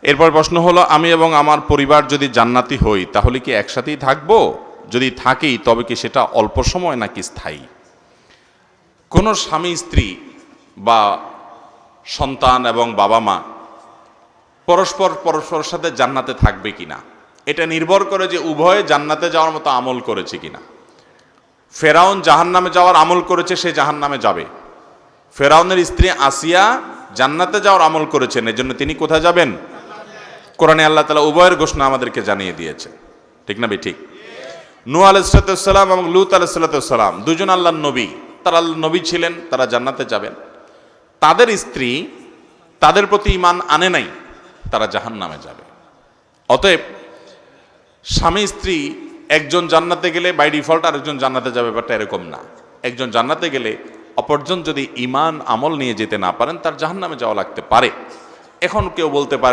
এরপর প্রশ্ন হলো, আমি এবং আমার পরিবার যদি জান্নাতি হই তাহলে কি একসাথেই থাকবো? যদি থাকি তবে কি সেটা অল্প সময় নাকি স্থায়ী? কোনো স্বামী স্ত্রী বা সন্তান এবং বাবা মা পরস্পরের সাথে জান্নাতে থাকবে কিনা এটা নির্ভর করে যে উভয়ে জান্নাতে যাওয়ার মতো আমল করেছে কিনা। ফেরাউন জাহান্নামে যাওয়ার আমল করেছে, সে জাহান্নামে যাবে। ফেরাউনের স্ত্রী আসিয়া জান্নাতে যাওয়ার আমল করেছেন, এজন্য তিনি কোথায় যাবেন? কোরআনে আল্লাহ তাআলা উভয়ের ঘোষণা আমাদেরকে জানিয়ে দিয়েছে, ঠিক না ঠিক? নূহ আলাইহিস সালাম এবং লূত আলাইহিস সালাম দুজন আল্লাহর নবী, তারা আল্লাহর নবী ছিলেন, তারা জান্নাতে যাবেন। তাদের স্ত্রী তাদের প্রতি ঈমান আনে নাই, তারা জাহান্নামে যাবে। অতএব স্বামী স্ত্রী একজন জান্নাতে গেলে বাই ডিফল্ট আরেকজন জান্নাতে যাবে, ব্যাপারটা এরকম না। একজন জান্নাতে গেলে অপরজন যদি ঈমান আমল নিয়ে যেতে না পারেন, তার জাহান্নামে যাওয়া লাগতে পারে। এখন কেউ বলতে পারে